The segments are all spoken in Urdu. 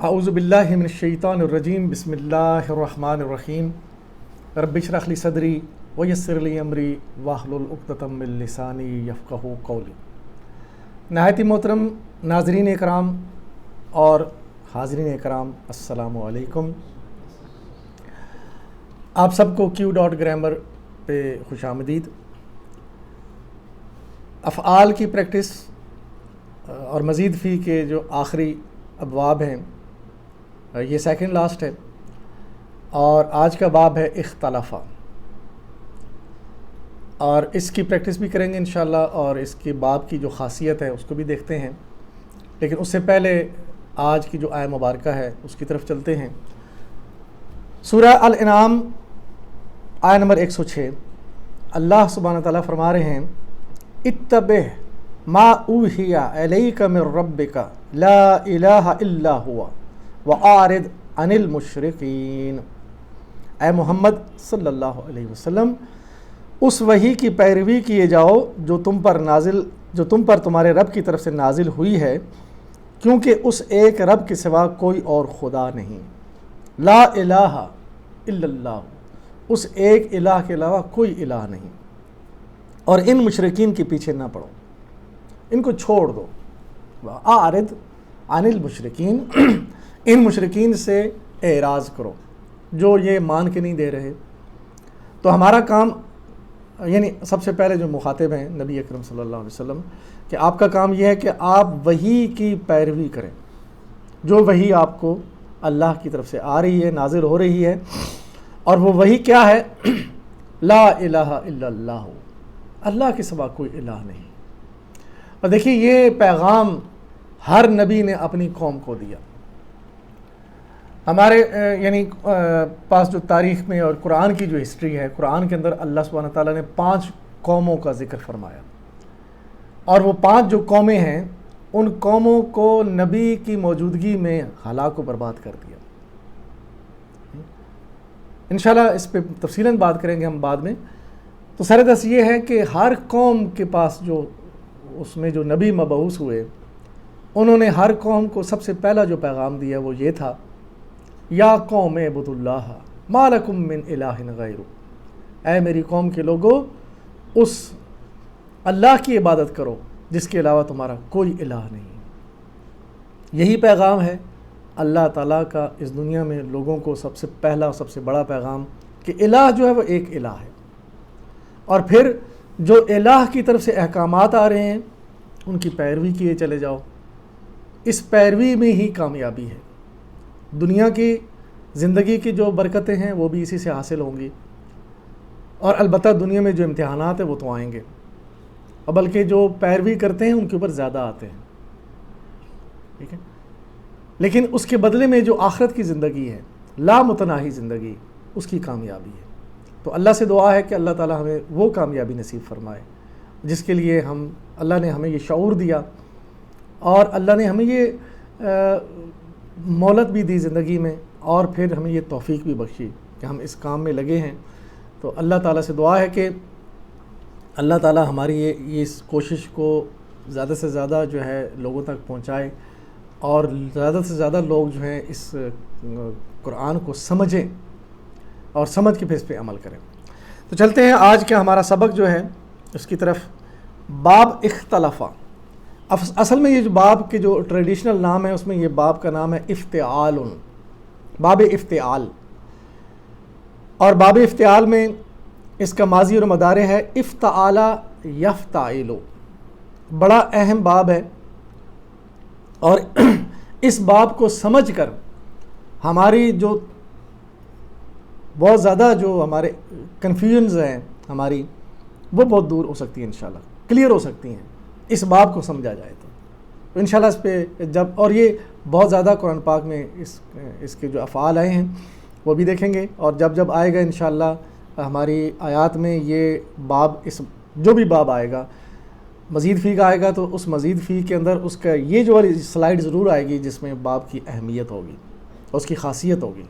اعوذ باللہ من الشیطان الرجیم بسم اللہ الرحمن الرحیم رب اشرح لی صدری ویسر لی امری واحلل عقدۃ من لسانی یفقہوا قولی۔ نہایت ہی محترم ناظرین اکرام اور حاضرین اکرام، السلام علیکم۔ آپ سب کو کیو ڈاٹ گرامر پہ خوش آمدید۔ افعال کی پریکٹس اور مزید فی کے جو آخری ابواب ہیں، یہ سیکنڈ لاسٹ ہے، اور آج کا باب ہے اختلافہ، اور اس کی پریکٹس بھی کریں گے انشاءاللہ، اور اس کے باب کی جو خاصیت ہے اس کو بھی دیکھتے ہیں۔ لیکن اس سے پہلے آج کی جو آیہ مبارکہ ہے اس کی طرف چلتے ہیں۔ سورہ الانعام آیہ نمبر 106، اللہ سبحانہ تعالیٰ فرما رہے ہیں اتبع ما اوحی الیک من ربک لا الہ الا ہوا وَأَعْرِضْ عَنِ الْمُشْرِكِينَ۔ اے محمد صلی اللہ علیہ وسلم، اس وحی کی پیروی کیے جاؤ جو تم پر تمہارے رب کی طرف سے نازل ہوئی ہے، کیونکہ اس ایک رب کے سوا کوئی اور خدا نہیں۔ لا الہ الا اللہ، اس ایک الہ کے علاوہ کوئی الہ نہیں، اور ان مشرکین کے پیچھے نہ پڑو، ان کو چھوڑ دو۔ وَأَعْرِضْ عَنِ الْمُشْرِكِينَ، ان مشرکین سے اعراض کرو جو یہ مان کے نہیں دے رہے۔ تو ہمارا کام، یعنی سب سے پہلے جو مخاطب ہیں نبی اکرم صلی اللہ علیہ وسلم، کہ آپ کا کام یہ ہے کہ آپ وحی کی پیروی کریں، جو وحی آپ کو اللہ کی طرف سے آ رہی ہے، نازل ہو رہی ہے، اور وہ وحی کیا ہے؟ لا الہ الا اللہ، اللہ کے سوا کوئی الہ نہیں۔ اور دیکھیے، یہ پیغام ہر نبی نے اپنی قوم کو دیا۔ ہمارے یعنی پاس جو تاریخ میں اور قرآن کی جو ہسٹری ہے، قرآن کے اندر اللہ سبحانہ تعالیٰ نے 5 قوموں کا ذکر فرمایا، اور وہ 5 جو قومیں ہیں، ان قوموں کو نبی کی موجودگی میں ہلاک و برباد کر دیا۔ انشاءاللہ اس پہ تفصیلاً بات کریں گے ہم بعد میں۔ تو سر دست یہ ہے کہ ہر قوم کے پاس جو اس میں جو نبی مبعوث ہوئے، انہوں نے ہر قوم کو سب سے پہلا جو پیغام دیا وہ یہ تھا، یا قوم اعبدوا اللہ ما لکم من الہ غیرہ، اے میری قوم کے لوگو، اس اللہ کی عبادت کرو جس کے علاوہ تمہارا کوئی الہ نہیں۔ یہی پیغام ہے اللہ تعالیٰ کا اس دنیا میں لوگوں کو سب سے پہلا اور سب سے بڑا پیغام، کہ الہ جو ہے وہ ایک الہ ہے، اور پھر جو الہ کی طرف سے احکامات آ رہے ہیں ان کی پیروی کیے چلے جاؤ۔ اس پیروی میں ہی کامیابی ہے۔ دنیا کی زندگی کی جو برکتیں ہیں وہ بھی اسی سے حاصل ہوں گی، اور البتہ دنیا میں جو امتحانات ہیں وہ تو آئیں گے، اور بلکہ جو پیروی کرتے ہیں ان کے اوپر زیادہ آتے ہیں، ٹھیک ہے۔ لیکن اس کے بدلے میں جو آخرت کی زندگی ہے، لا متناہی زندگی، اس کی کامیابی ہے۔ تو اللہ سے دعا ہے کہ اللہ تعالی ہمیں وہ کامیابی نصیب فرمائے جس کے لیے اللہ نے ہمیں یہ شعور دیا، اور اللہ نے ہمیں یہ مہلت بھی دی زندگی میں، اور پھر ہمیں یہ توفیق بھی بخشی کہ ہم اس کام میں لگے ہیں۔ تو اللہ تعالیٰ سے دعا ہے کہ اللہ تعالیٰ ہماری یہ اس کوشش کو زیادہ سے زیادہ جو ہے لوگوں تک پہنچائے، اور زیادہ سے زیادہ لوگ جو ہیں اس قرآن کو سمجھیں اور سمجھ کے پھر اس پہ عمل کریں۔ تو چلتے ہیں آج کا ہمارا سبق جو ہے اس کی طرف۔ باب اختلافہ، اصل میں یہ جو باب کے جو ٹریڈیشنل نام ہے اس میں یہ باب کا نام ہے افتعال، باب افتعال، اور باب افتعال میں اس کا ماضی اور مضارع ہے افتعال یفتعل، بڑا اہم باب ہے، اور اس باب کو سمجھ کر ہماری جو بہت زیادہ جو ہمارے کنفیوژنز ہیں ہماری، وہ بہت دور ہو سکتی ہیں، انشاءاللہ کلیئر ہو سکتی ہیں اس باب کو سمجھا جائے تو انشاءاللہ اس پہ اور یہ بہت زیادہ قرآن پاک میں اس کے جو افعال آئے ہیں وہ بھی دیکھیں گے، اور جب آئے گا انشاءاللہ ہماری آیات میں یہ باب، اس جو بھی باب آئے گا مزید فی کا آئے گا، تو اس مزید فی کے اندر اس کا یہ جو والی سلائیڈ ضرور آئے گی جس میں باب کی اہمیت ہوگی اور اس کی خاصیت ہوگی،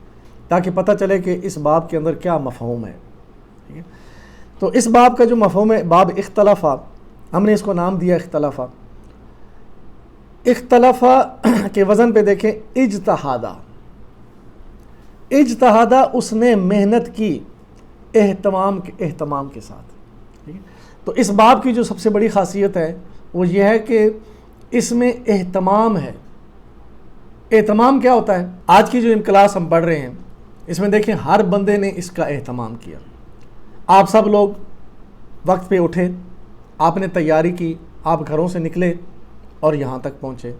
تاکہ پتہ چلے کہ اس باب کے اندر کیا مفہوم ہے، ٹھیک ہے۔ تو اس باب کا جو مفہوم ہے، باب اختلافہ، ہم نے اس کو نام دیا اختلافہ۔ اختلافہ کے وزن پہ دیکھیں اجتہادہ، اجتہادہ اس نے محنت کی اہتمام کے ساتھ۔ تو اس باب کی جو سب سے بڑی خاصیت ہے وہ یہ ہے کہ اس میں اہتمام ہے۔ اہتمام کیا ہوتا ہے؟ آج کی جو کلاس ہم پڑھ رہے ہیں اس میں دیکھیں ہر بندے نے اس کا اہتمام کیا۔ آپ سب لوگ وقت پہ اٹھے، آپ نے تیاری کی، آپ گھروں سے نکلے اور یہاں تک پہنچے،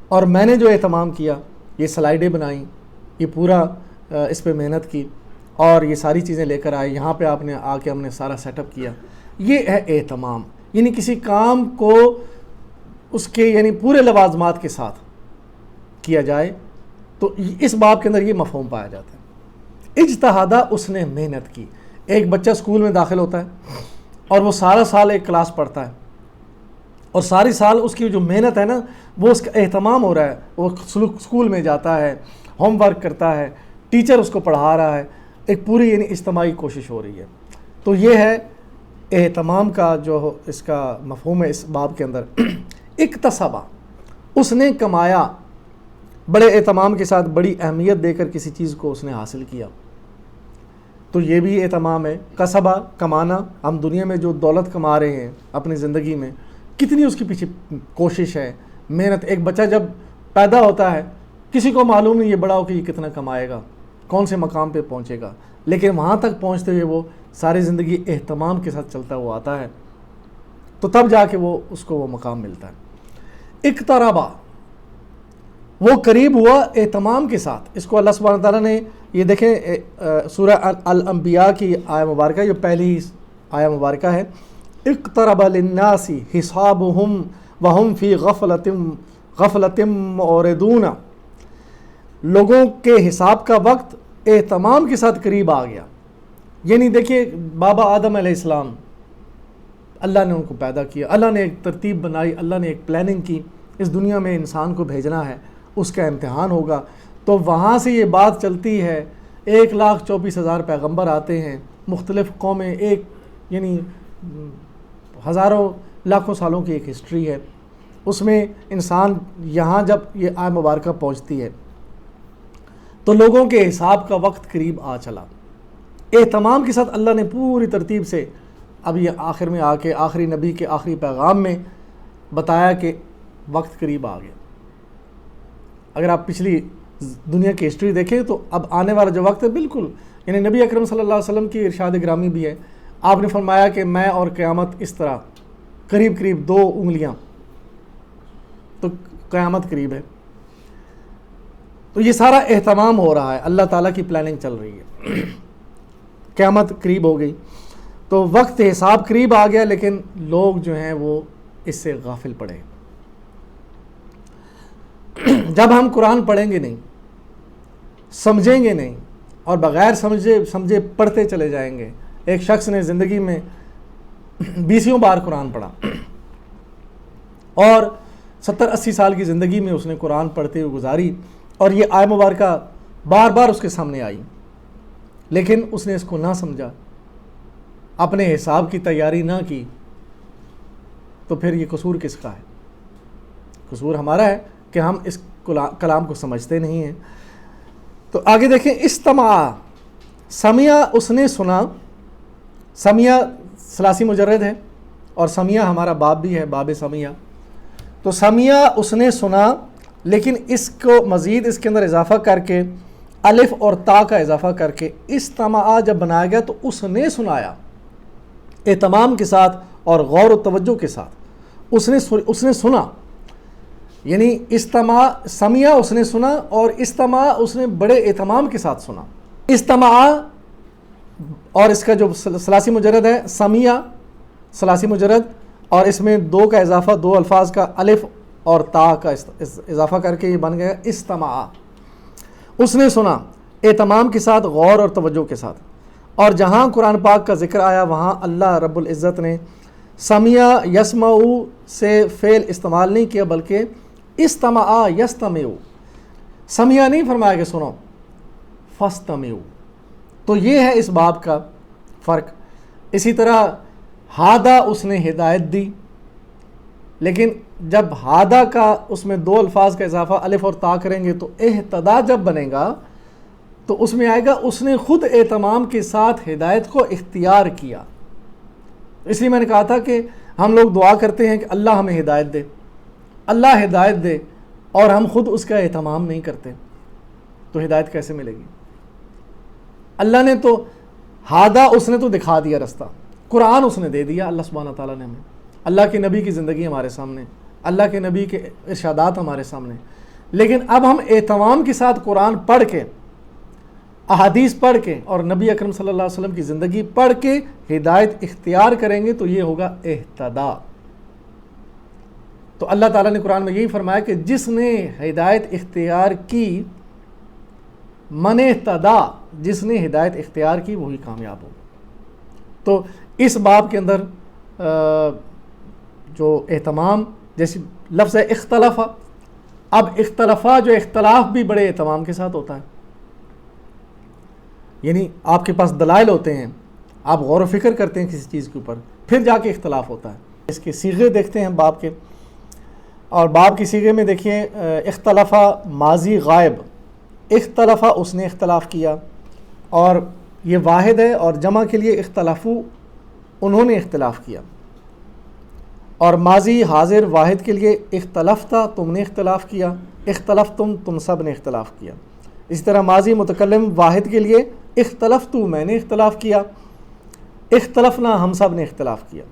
اور میں نے جو اہتمام کیا، یہ سلائیڈیں بنائیں، یہ پورا اس پہ محنت کی اور یہ ساری چیزیں لے کر آئے، یہاں پہ آپ نے آ کے ہم نے سارا سیٹ اپ کیا، یہ ہے اہتمام۔ یعنی کسی کام کو اس کے یعنی پورے لوازمات کے ساتھ کیا جائے، تو اس باب کے اندر یہ مفہوم پایا جاتا ہے۔ اجتہادہ اس نے محنت کی۔ ایک بچہ اسکول میں داخل ہوتا ہے اور وہ سارا سال ایک کلاس پڑھتا ہے، اور ساری سال اس کی جو محنت ہے نا، وہ اس کا اہتمام ہو رہا ہے، وہ اسکول میں جاتا ہے، ہوم ورک کرتا ہے، ٹیچر اس کو پڑھا رہا ہے، ایک پوری یعنی اجتماعی کوشش ہو رہی ہے۔ تو یہ ہے اہتمام کا جو اس کا مفہوم ہے اس باب کے اندر۔ اکتسبہ، اس نے کمایا، بڑے اہتمام کے ساتھ بڑی اہمیت دے کر کسی چیز کو اس نے حاصل کیا، تو یہ بھی اہتمام ہے۔ کسبہ، کمانا، ہم دنیا میں جو دولت کما رہے ہیں اپنی زندگی میں، کتنی اس کے پیچھے کوشش ہے، محنت۔ ایک بچہ جب پیدا ہوتا ہے کسی کو معلوم نہیں یہ بڑا ہو کہ یہ کتنا کمائے گا، کون سے مقام پہ پہنچے گا، لیکن وہاں تک پہنچتے ہوئے وہ ساری زندگی اہتمام کے ساتھ چلتا ہوا آتا ہے، تو تب جا کے وہ اس کو وہ مقام ملتا ہے۔ اقتربہ، وہ قریب ہوا اہتمام کے ساتھ۔ اس کو اللہ سبحانہ تعالیٰ نے، یہ دیکھیں سورہ الانبیاء کی آیہ مبارکہ، جو پہلی آیہ مبارکہ ہے، اقترب للناس حسابهم وهم فی غفلۃ معرضون، لوگوں کے حساب کا وقت اہتمام کے ساتھ قریب آ گیا۔ یعنی دیکھیے بابا آدم علیہ السلام، اللہ نے ان کو پیدا کیا، اللہ نے ایک ترتیب بنائی، اللہ نے ایک پلاننگ کی، اس دنیا میں انسان کو بھیجنا ہے، اس کا امتحان ہوگا، تو وہاں سے یہ بات چلتی ہے۔ 1,24,000 پیغمبر آتے ہیں، مختلف قومیں، ایک یعنی ہزاروں لاکھوں سالوں کی ایک ہسٹری ہے، اس میں انسان یہاں جب یہ آیہ مبارکہ پہنچتی ہے تو لوگوں کے حساب کا وقت قریب آ چلا۔ اہتمام کے ساتھ اللہ نے پوری ترتیب سے اب یہ آخر میں آ کے آخری نبی کے آخری پیغام میں بتایا کہ وقت قریب آ گیا۔ اگر آپ پچھلی دنیا کی ہسٹری دیکھیں تو اب آنے والا جو وقت ہے، بالکل یعنی نبی اکرم صلی اللہ علیہ وسلم کی ارشاد گرامی بھی ہے، آپ نے فرمایا کہ میں اور قیامت اس طرح قریب قریب 2 انگلیاں، تو قیامت قریب ہے۔ تو یہ سارا اہتمام ہو رہا ہے، اللہ تعالیٰ کی پلاننگ چل رہی ہے، قیامت قریب ہو گئی، تو وقت حساب قریب آ گیا، لیکن لوگ جو ہیں وہ اس سے غافل پڑے۔ جب ہم قرآن پڑھیں گے نہیں، سمجھیں گے نہیں، اور بغیر سمجھے پڑھتے چلے جائیں گے۔ ایک شخص نے زندگی میں 20 بار قرآن پڑھا، اور 70-80 سال کی زندگی میں اس نے قرآن پڑھتے ہوئے گزاری، اور یہ آیہ مبارکہ بار بار اس کے سامنے آئی، لیکن اس نے اس کو نہ سمجھا، اپنے حساب کی تیاری نہ کی، تو پھر یہ قصور کس کا ہے؟ قصور ہمارا ہے کہ ہم اس کلام کو سمجھتے نہیں ہیں۔ تو آگے دیکھیں، استماع، سمعہ اس نے سنا، سمعہ ثلاثی مجرد ہے، اور سمعہ ہمارا باب بھی ہے، باب سمعہ۔ تو سمعہ اس نے سنا، لیکن اس کو مزید اس کے اندر اضافہ کر کے، الف اور تا کا اضافہ کر کے استماع جب بنایا گیا تو اس نے سنایا اہتمام کے ساتھ اور غور و توجہ کے ساتھ، اس نے سنا، یعنی استماع، سمعہ اس نے سنا، اور استماع اس نے بڑے اہتمام کے ساتھ سنا۔ استماع اور اس کا جو ثلاثی مجرد ہے، سمعہ ثلاثی مجرد، اور اس میں 2 کا اضافہ، 2 الفاظ کا الف اور تا کا اضافہ کر کے یہ بن گیا استماع۔ اس نے سنا اہتمام کے ساتھ، غور اور توجہ کے ساتھ۔ اور جہاں قرآن پاک کا ذکر آیا وہاں اللہ رب العزت نے سمعہ یسمعو سے فعل استعمال نہیں کیا، بلکہ استمعا یستمعو، سمعہ نہیں فرمایا کہ سنو، فاستمعو۔ تو یہ ہے اس باب کا فرق۔ اسی طرح ہادہ اس نے ہدایت دی، لیکن جب ہادہ کا اس میں دو الفاظ کا اضافہ الف اور تا کریں گے تو اہتدا جب بنے گا تو اس میں آئے گا اس نے خود اہتمام کے ساتھ ہدایت کو اختیار کیا. اس لیے میں نے کہا تھا کہ ہم لوگ دعا کرتے ہیں کہ اللہ ہمیں ہدایت دے، اللہ ہدایت دے، اور ہم خود اس کا اہتمام نہیں کرتے تو ہدایت کیسے ملے گی؟ اللہ نے تو ہادہ اس نے تو دکھا دیا رستہ، قرآن اس نے دے دیا اللہ سبحانہ تعالیٰ نے ہمیں، اللہ کے نبی کی زندگی ہمارے سامنے، اللہ کے نبی کے ارشادات ہمارے سامنے. لیکن اب ہم اہتمام کے ساتھ قرآن پڑھ کے، احادیث پڑھ کے اور نبی اکرم صلی اللہ علیہ وسلم کی زندگی پڑھ کے ہدایت اختیار کریں گے تو یہ ہوگا اہتدا. تو اللہ تعالیٰ نے قرآن میں یہی فرمایا کہ جس نے ہدایت اختیار کی، من اہتدا، جس نے ہدایت اختیار کی وہی کامیاب ہو. تو اس باب کے اندر جو اہتمام، جیسے لفظ ہے اختلافہ، اب اختلافہ جو اختلاف بھی بڑے اہتمام کے ساتھ ہوتا ہے، یعنی آپ کے پاس دلائل ہوتے ہیں، آپ غور و فکر کرتے ہیں کسی چیز کے اوپر، پھر جا کے اختلاف ہوتا ہے. اس کے صیغے دیکھتے ہیں باب کے، اور باب کی صیغے میں دیکھیے اختلافہ ماضی غائب، اختلافہ اس نے اختلاف کیا، اور یہ واحد ہے، اور جمع کے لیے اختلافو انہوں نے اختلاف کیا، اور ماضی حاضر واحد کے لیے اختلافتا تم نے اختلاف کیا، اختلفتم تم سب نے اختلاف کیا. اسی طرح ماضی متکلم واحد کے لیے اختلفتو میں نے اختلاف کیا، اختلفنا ہم سب نے اختلاف کیا.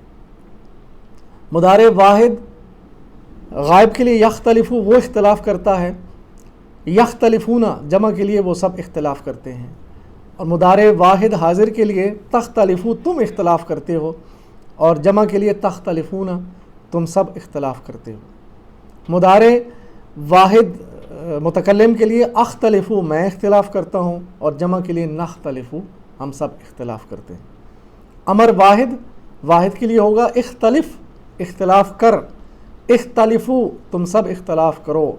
مضارع واحد غائب کے لیے یختلفو وہ اختلاف کرتا ہے، یختلفون جمع کے لیے وہ سب اختلاف کرتے ہیں. اور مضارع واحد حاضر کے لیے تختلفو تم اختلاف کرتے ہو، اور جمع کے لیے تختلفون تم سب اختلاف کرتے ہو. مضارع واحد متکلم کے لیے اختلفو میں اختلاف کرتا ہوں، اور جمع کے لیے نختلفو ہم سب اختلاف کرتے ہیں. امر واحد واحد کے لیے ہوگا اختلف اختلاف کر، اختلفو تم سب اختلاف کرو.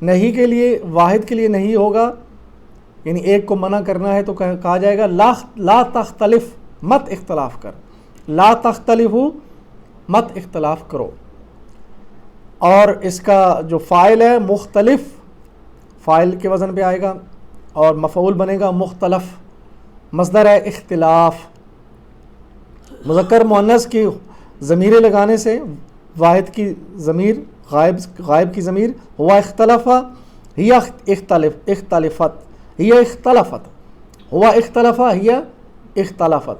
نہیں کے لیے واحد کے لیے نہیں ہوگا، یعنی ایک کو منع کرنا ہے تو کہا جائے گا لا تختلف مت اختلاف کر، لا تختلفو مت اختلاف کرو. اور اس کا جو فاعل ہے مختلف، فاعل کے وزن پہ آئے گا، اور مفعول بنے گا مختلف. مصدر ہے اختلاف، مذکر مؤنث کی ضمیریں لگانے سے واحد کی ضمیر غائب کی ضمیر ہوا اختلفا ہی اختلفت ہی اختلفت ہوا اختلفا ہی اختلفت.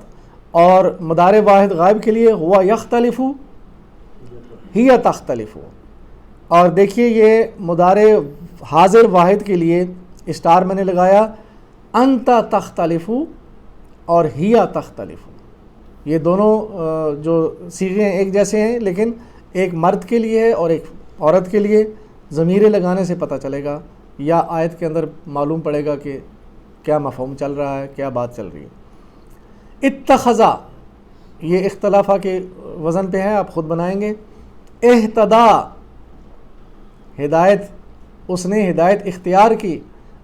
اور مضارع واحد غائب کے لیے ہوا یختلفو ہی تختلفو. اور دیکھیے یہ مضارع حاضر واحد کے لیے اسٹار میں نے لگایا انت تختلفو اور ہی تختلفو. یہ دونوں جو صیغے ہیں ایک جیسے ہیں، لیکن ایک مرد کے لیے ہے اور ایک عورت کے لیے. ضمیریں لگانے سے پتہ چلے گا یا آیت کے اندر معلوم پڑے گا کہ کیا مفہوم چل رہا ہے، کیا بات چل رہی ہے. اتخذا یہ اختلافہ کے وزن پہ ہے، آپ خود بنائیں گے. اہتدا ہدایت، اس نے ہدایت اختیار کی،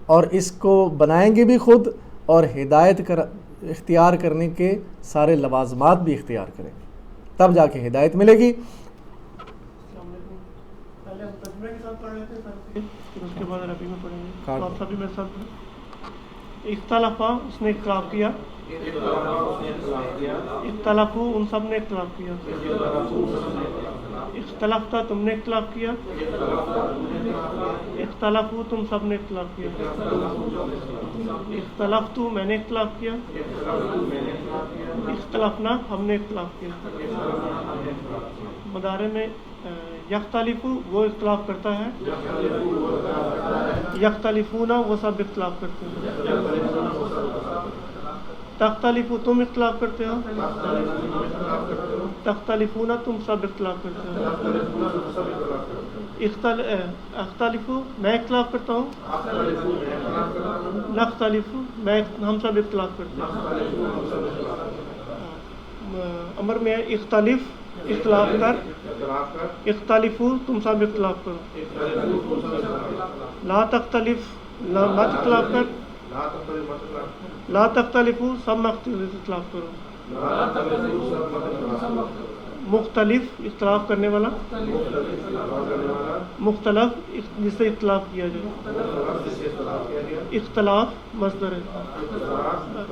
اور اس کو بنائیں گے بھی خود، اور ہدایت اختیار کرنے کے سارے لوازمات بھی اختیار کریں گے، تب جا کے ہدایت ملے گی. پہلے ہم ترجمے کے ساتھ پڑھ رہے تھے سر، پھر اس کے بعد عربی میں پڑھیں گے. آپ سبھی میرے ساتھ پڑھیں. اختلافہ اس نے اختلاف کیا، اختلافو ان سب نے اختلاف کیا، اختلافتا تم نے اختلاف کیا، اختلافو تم سب نے اختلاف کیا، اختلفتو میں نے اختلاف کیا، اختلافنا ہم نے اختلاف کیا. مضارع میں یختلفو وہ اختلاف کرتا ہے، یختلفون وہ سب اختلاف کرتے ہیں. تختلفو تم اختلاف کرتے ہو، تختلفون تم سب اختلاف کرتے ہو. اختلفو میں اختلاف کرتا ہوں، نختلفو ہم سب اختلاف کرتے ہیں. امر میں اختلف اختلاف کر، اختلفو تم سب اختلاف کرو. لا تختلف مت اختلاف کر، لا تختلفو سب اختلاف کرو. مختلف اختلاف کرنے والا، مختلف جس سے اختلاف کیا جائے، اختلاف مصدر ہے،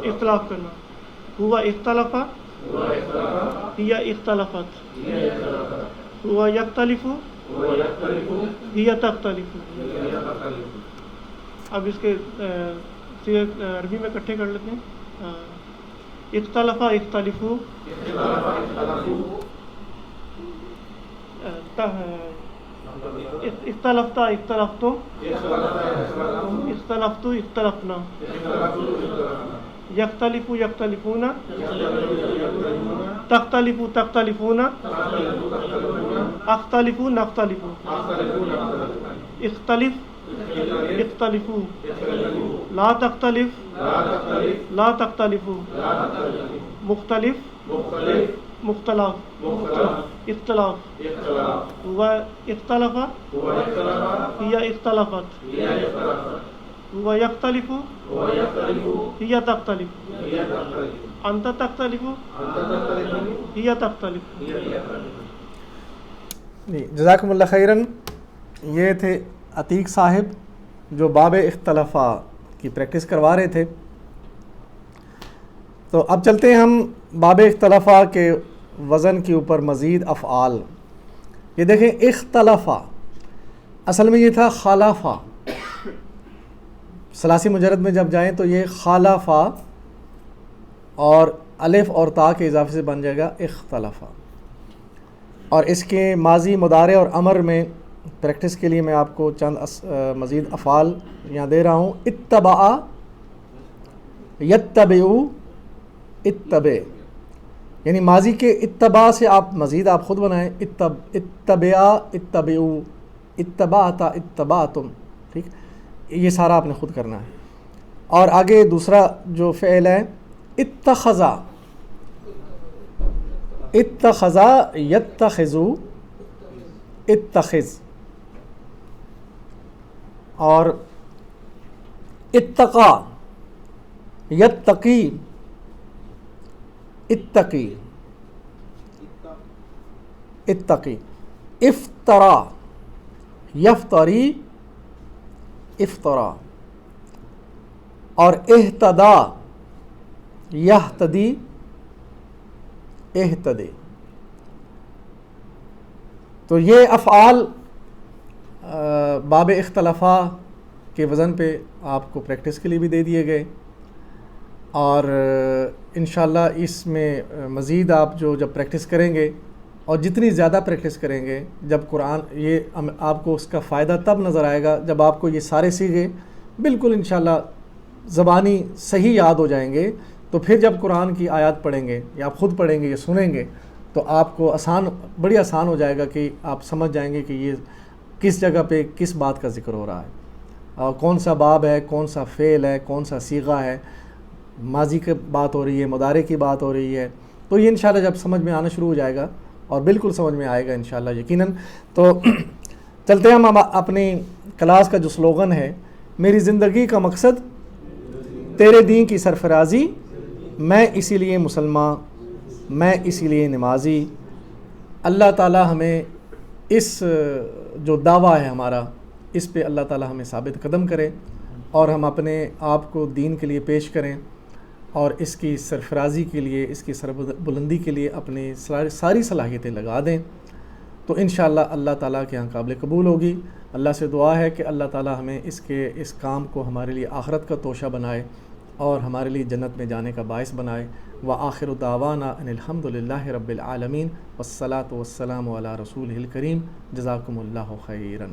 اختلاف کرنا. ہوا اختلف، ہی اختلفت، ہوا یختلف، ہی تختلف. اب اس کے عربی میں اکٹھے کر لیتے ہیں. اختلف اختلفو، اختلفتا اختلفتم، اختلفتو اختلفنا، یختلف یختلفون، تختلف تختلفون، اختلف نختلف، اختلف اختلفو، لا تختلف لا تختلفو، مختلف مختلف، اختلاف. ہوا اختلف، ہی اختلفت، ہوا یختلف، ہی تختلف، انت تختلف، ہی تختلف. جزاکم اللہ خیراً. یہ تھے عتیق صاحب جو باب اختلافہ کی پریکٹس کروا رہے تھے. تو اب چلتے ہیں ہم باب اختلافہ کے وزن کے اوپر مزید افعال. یہ دیکھیں اختلافہ اصل میں یہ تھا خالافہ. ثلاثی مجرد میں جب جائیں تو یہ خالافہ اور الف اور تا کے اضافے سے بن جائے گا اختلافہ. اور اس کے ماضی مضارع اور امر میں پریکٹس کے لیے میں آپ کو چند مزید افعال یہاں دے رہا ہوں. اتبع، یتبعو، اتبع، یعنی ماضی کے اتباع سے آپ مزید آپ خود بنائیں. اتبع، اتبعو، اتبعت، اتبعتم. ٹھیک، یہ سارا آپ نے خود کرنا ہے. اور آگے دوسرا جو فعل ہے اتخذا، اتخذا، یتخذو، اتخذ. اور اتقا، یتقی، اتقی، اتقی. افطرا، یفتری، افطرا. اور اہتدا، یہتدی، اہتدی. تو یہ افعال باب اختلافہ کے وزن پہ آپ کو پریکٹس کے لیے بھی دے دیے گئے. اور انشاءاللہ اس میں مزید آپ جب پریکٹس کریں گے اور جتنی زیادہ پریکٹس کریں گے، جب قرآن یہ آپ کو اس کا فائدہ تب نظر آئے گا جب آپ کو یہ سارے صیغے بالکل انشاءاللہ زبانی صحیح یاد ہو جائیں گے. تو پھر جب قرآن کی آیات پڑھیں گے یا آپ خود پڑھیں گے یا سنیں گے تو آپ کو بڑی آسان ہو جائے گا کہ آپ سمجھ جائیں گے کہ یہ کس جگہ پہ کس بات کا ذکر ہو رہا ہے، اور کون سا باب ہے، کون سا فعل ہے، کون سا صیغہ ہے، ماضی کی بات ہو رہی ہے، مضارع کی بات ہو رہی ہے. تو یہ انشاءاللہ جب سمجھ میں آنا شروع ہو جائے گا اور بالکل سمجھ میں آئے گا انشاءاللہ یقیناً. تو چلتے ہیں ہم اپنی کلاس کا جو سلوگن ہے، میری زندگی کا مقصد تیرے دین کی سرفرازی، میں اسی لیے مسلمان، میں اسی لیے نمازی. اللہ تعالی ہمیں اس جو دعویٰ ہے ہمارا، اس پہ اللہ تعالی ہمیں ثابت قدم کرے اور ہم اپنے آپ کو دین کے لیے پیش کریں اور اس کی سرفرازی کے لیے، اس کی سربلندی کے لیے اپنی ساری صلاحیتیں لگا دیں. تو انشاءاللہ اللہ تعالیٰ کے ہاں قابل قبول ہوگی. اللہ سے دعا ہے کہ اللہ تعالیٰ ہمیں اس کام کو ہمارے لیے آخرت کا توشہ بنائے اور ہمارے لیے جنت میں جانے کا باعث بنائے. وآخر دعوانا ان الحمد للہ رب العالمین والصلاة والسلام علی رسولہ الکریم. جزاکم اللہ خیراً.